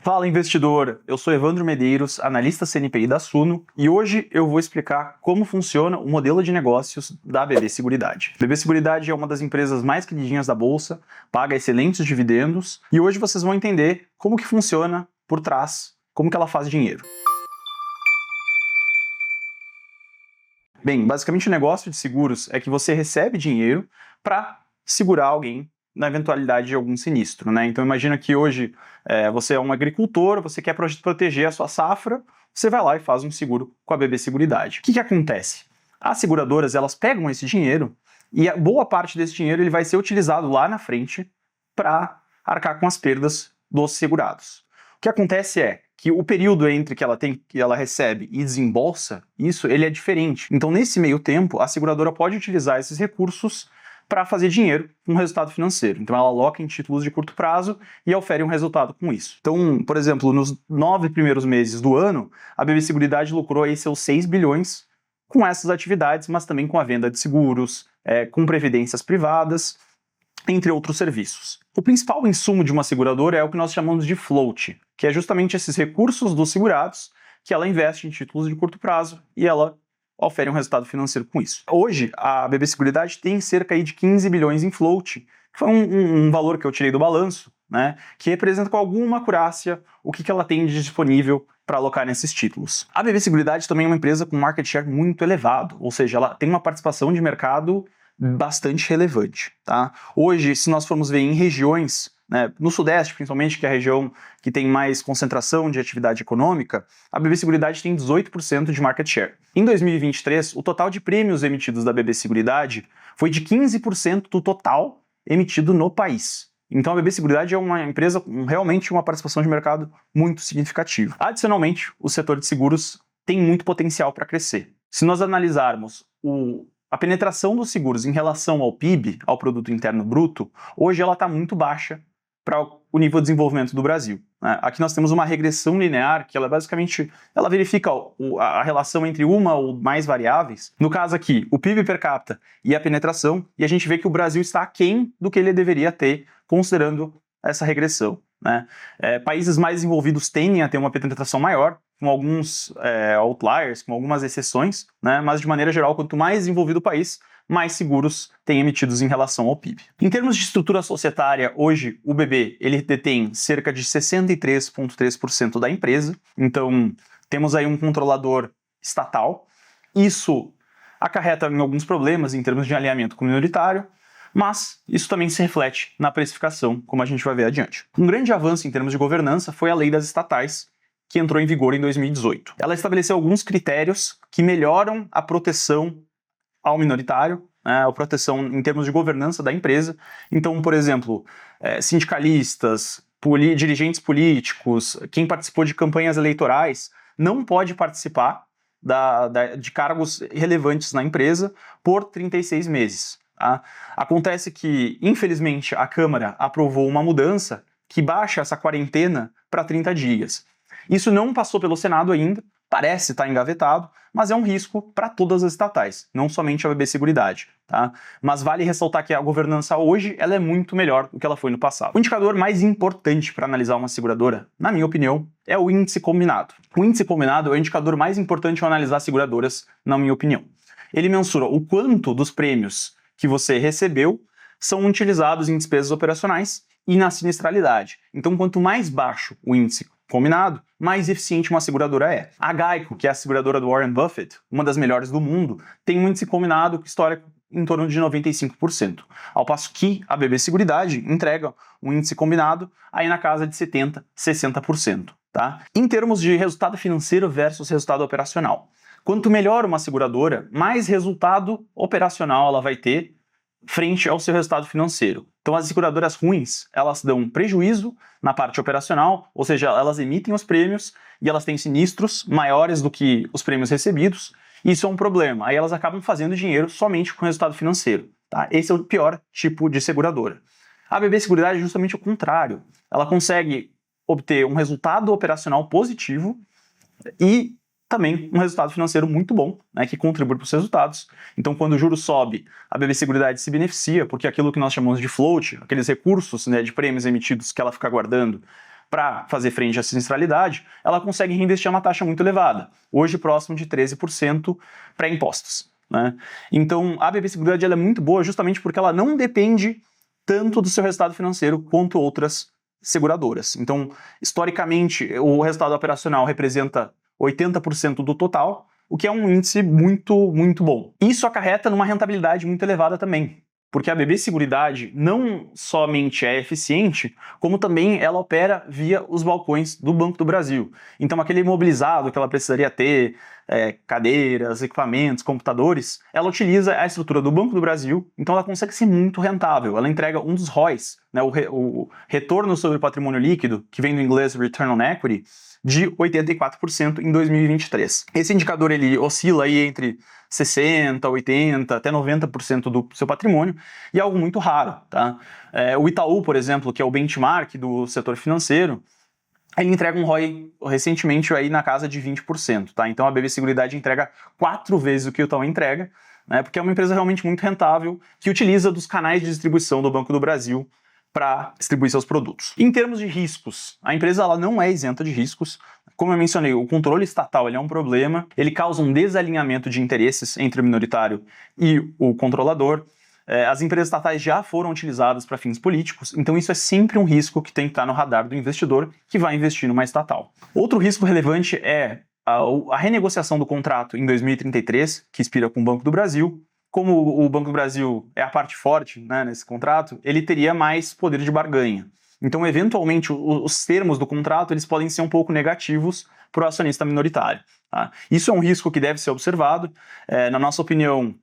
Fala, investidor! Eu sou Evandro Medeiros, analista CNPI da Suno, e hoje eu vou explicar como funciona o modelo de negócios da BB Seguridade. BB Seguridade é uma das empresas mais queridinhas da Bolsa, paga excelentes dividendos, e hoje vocês vão entender como que funciona por trás, como que ela faz dinheiro. Bem, basicamente o negócio de seguros é que você recebe dinheiro para segurar alguém na eventualidade de algum sinistro, né? Então imagina que hoje você é um agricultor, você quer proteger a sua safra, você vai lá e faz um seguro com a BB Seguridade. O que acontece? As seguradoras, elas pegam esse dinheiro e a boa parte desse dinheiro ele vai ser utilizado lá na frente para arcar com as perdas dos segurados. O que acontece é que o período entre que ela recebe e desembolsa, ele é diferente. Então, nesse meio tempo, a seguradora pode utilizar esses recursos para fazer dinheiro com resultado financeiro. Então, ela aloca em títulos de curto prazo e ofere um resultado com isso. Então, por exemplo, nos 9 primeiros meses do ano, a BB Seguridade lucrou aí seus 6 bilhões com essas atividades, mas também com a venda de seguros, com previdências privadas, entre outros serviços. O principal insumo de uma seguradora é o que nós chamamos de float, que é justamente esses recursos dos segurados que ela investe em títulos de curto prazo e ela ofere um resultado financeiro com isso. Hoje, a BB Seguridade tem cerca de 15 bilhões em float, que foi um valor que eu tirei do balanço, né, que representa com alguma acurácia o que ela tem de disponível para alocar nesses títulos. A BB Seguridade também é uma empresa com market share muito elevado, ou seja, ela tem uma participação de mercado bastante relevante, tá? Hoje, se nós formos ver em regiões, né, no Sudeste principalmente, que é a região que tem mais concentração de atividade econômica, a BB Seguridade tem 18% de market share. Em 2023, o total de prêmios emitidos da BB Seguridade foi de 15% do total emitido no país. Então a BB Seguridade é uma empresa com realmente uma participação de mercado muito significativa. Adicionalmente, o setor de seguros tem muito potencial para crescer. Se nós analisarmos a penetração dos seguros em relação ao PIB, ao Produto Interno Bruto, hoje ela está muito baixa para o nível de desenvolvimento do Brasil, né? Aqui nós temos uma regressão linear que ela basicamente verifica a relação entre uma ou mais variáveis. No caso aqui, o PIB per capita e a penetração, e a gente vê que o Brasil está aquém do que ele deveria ter, considerando essa regressão, né? Países mais desenvolvidos tendem a ter uma penetração maior, com alguns outliers, com algumas exceções, né? Mas de maneira geral, quanto mais desenvolvido o país, mais seguros tem emitidos em relação ao PIB. Em termos de estrutura societária, hoje o BB ele detém cerca de 63,3% da empresa, então temos aí um controlador estatal. Isso acarreta em alguns problemas em termos de alinhamento com o minoritário, mas isso também se reflete na precificação, como a gente vai ver adiante. Um grande avanço em termos de governança foi a Lei das Estatais, que entrou em vigor em 2018. Ela estabeleceu alguns critérios que melhoram a proteção ao minoritário, né, a proteção em termos de governança da empresa. Então, por exemplo, sindicalistas, dirigentes políticos, quem participou de campanhas eleitorais, não pode participar de cargos relevantes na empresa por 36 meses. Tá? Acontece que, infelizmente, a Câmara aprovou uma mudança que baixa essa quarentena para 30 dias. Isso não passou pelo Senado ainda, parece estar engavetado, mas é um risco para todas as estatais, não somente a BB Seguridade, tá? Mas vale ressaltar que a governança hoje ela é muito melhor do que ela foi no passado. O indicador mais importante para analisar uma seguradora, na minha opinião, é o índice combinado. O índice combinado é o indicador mais importante ao analisar seguradoras, na minha opinião. Ele mensura o quanto dos prêmios que você recebeu são utilizados em despesas operacionais e na sinistralidade. Então, quanto mais baixo o índice combinado, mais eficiente uma seguradora é. A Geico, que é a seguradora do Warren Buffett, uma das melhores do mundo, tem um índice combinado histórico em torno de 95%. Ao passo que a BB Seguridade entrega um índice combinado aí na casa de 70%, 60%. Tá? Em termos de resultado financeiro versus resultado operacional, quanto melhor uma seguradora, mais resultado operacional ela vai ter frente ao seu resultado financeiro. Então as seguradoras ruins, elas dão prejuízo na parte operacional, ou seja, elas emitem os prêmios e elas têm sinistros maiores do que os prêmios recebidos. Isso é um problema. Aí elas acabam fazendo dinheiro somente com o resultado financeiro. Tá? Esse é o pior tipo de seguradora. A BB Seguridade é justamente o contrário. Ela consegue obter um resultado operacional positivo e também um resultado financeiro muito bom, né, que contribui para os resultados. Então, quando o juro sobe, a BB Seguridade se beneficia, porque aquilo que nós chamamos de float, aqueles recursos, né, de prêmios emitidos que ela fica guardando, para fazer frente à sinistralidade, ela consegue reinvestir a uma taxa muito elevada, hoje próximo de 13% pré-impostos, né? Então, a BB Seguridade ela é muito boa justamente porque ela não depende tanto do seu resultado financeiro quanto outras seguradoras. Então, historicamente, o resultado operacional representa 80% do total, o que é um índice muito, muito bom. Isso acarreta numa rentabilidade muito elevada também, porque a BB Seguridade não somente é eficiente, como também ela opera via os balcões do Banco do Brasil. Então aquele imobilizado que ela precisaria ter, cadeiras, equipamentos, computadores, ela utiliza a estrutura do Banco do Brasil, então ela consegue ser muito rentável. Ela entrega um dos ROIs, né, o retorno sobre o patrimônio líquido, que vem do inglês Return on Equity, de 84% em 2023. Esse indicador ele oscila aí entre 60%, 80%, até 90% do seu patrimônio, e é algo muito raro, tá? O Itaú, por exemplo, que é o benchmark do setor financeiro, ele entrega um ROI recentemente aí na casa de 20%, tá? Então a BB Seguridade entrega 4 vezes o que o Itaú entrega, né? Porque é uma empresa realmente muito rentável, que utiliza dos canais de distribuição do Banco do Brasil para distribuir seus produtos. Em termos de riscos, a empresa ela não é isenta de riscos. Como eu mencionei, o controle estatal ele é um problema, ele causa um desalinhamento de interesses entre o minoritário e o controlador. As empresas estatais já foram utilizadas para fins políticos, então isso é sempre um risco que tem que estar no radar do investidor que vai investir numa estatal. Outro risco relevante é a renegociação do contrato em 2033, que expira com o Banco do Brasil. Como o Banco do Brasil é a parte forte, né, nesse contrato, ele teria mais poder de barganha. Então, eventualmente, os termos do contrato eles podem ser um pouco negativos para o acionista minoritário. Tá? Isso é um risco que deve ser observado. Na nossa opinião,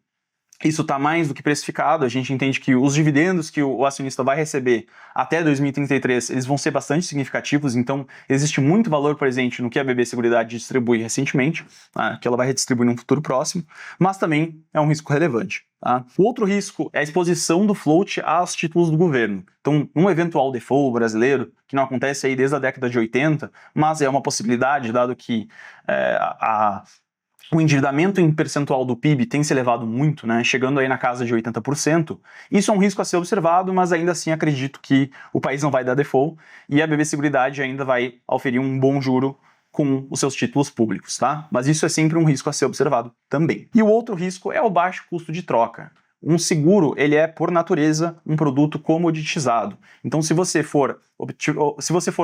isso está mais do que precificado. A gente entende que os dividendos que o acionista vai receber até 2033, eles vão ser bastante significativos, então existe muito valor presente no que a BB Seguridade distribui recentemente, tá? Que ela vai redistribuir num futuro próximo, mas também é um risco relevante. Tá? O outro risco é a exposição do float aos títulos do governo. Então, um eventual default brasileiro, que não acontece aí desde a década de 80, mas é uma possibilidade, dado que o endividamento em percentual do PIB tem se elevado muito, né, chegando aí na casa de 80%. Isso é um risco a ser observado, mas ainda assim acredito que o país não vai dar default e a BB Seguridade ainda vai oferir um bom juro com os seus títulos públicos, tá? Mas isso é sempre um risco a ser observado também. E o outro risco é o baixo custo de troca. Um seguro, ele é, por natureza, um produto comoditizado. Então, se você for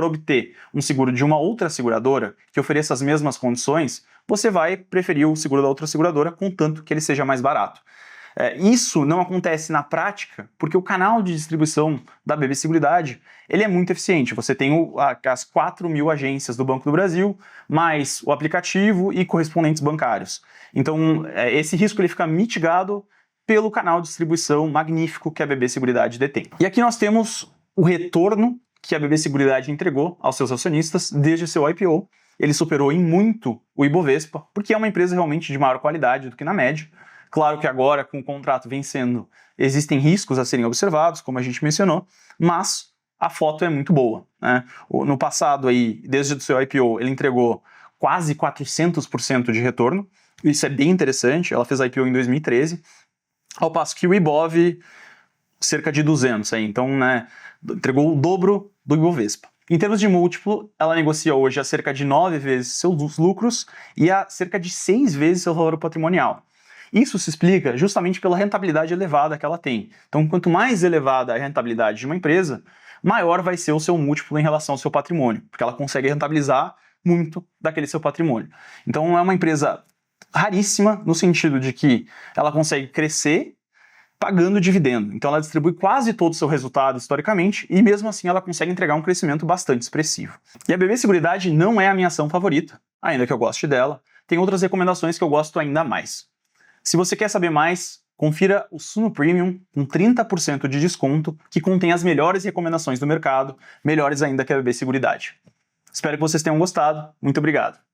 obter um seguro de uma outra seguradora que ofereça as mesmas condições, você vai preferir o seguro da outra seguradora, contanto que ele seja mais barato. Isso não acontece na prática, porque o canal de distribuição da BB Seguridade ele é muito eficiente. Você tem as 4.000 agências do Banco do Brasil, mais o aplicativo e correspondentes bancários. Então, esse risco ele fica mitigado pelo canal de distribuição magnífico que a BB Seguridade detém. E aqui nós temos o retorno que a BB Seguridade entregou aos seus acionistas desde o seu IPO. Ele superou em muito o Ibovespa, porque é uma empresa realmente de maior qualidade do que na média. Claro que agora, com o contrato vencendo, existem riscos a serem observados, como a gente mencionou, mas a foto é muito boa, né? No passado, aí, desde o seu IPO, ele entregou quase 400% de retorno. Isso é bem interessante. Ela fez a IPO em 2013, ao passo que o Ibov, cerca de 200, aí, então, né, entregou o dobro do Ibovespa. Em termos de múltiplo, ela negocia hoje a cerca de 9 vezes seus lucros e a cerca de 6 vezes seu valor patrimonial. Isso se explica justamente pela rentabilidade elevada que ela tem. Então, quanto mais elevada a rentabilidade de uma empresa, maior vai ser o seu múltiplo em relação ao seu patrimônio, porque ela consegue rentabilizar muito daquele seu patrimônio. Então, é uma empresa raríssima no sentido de que ela consegue crescer pagando dividendo. Então ela distribui quase todo o seu resultado historicamente e mesmo assim ela consegue entregar um crescimento bastante expressivo. E a BB Seguridade não é a minha ação favorita, ainda que eu goste dela. Tem outras recomendações que eu gosto ainda mais. Se você quer saber mais, confira o Suno Premium com 30% de desconto, que contém as melhores recomendações do mercado, melhores ainda que a BB Seguridade. Espero que vocês tenham gostado. Muito obrigado.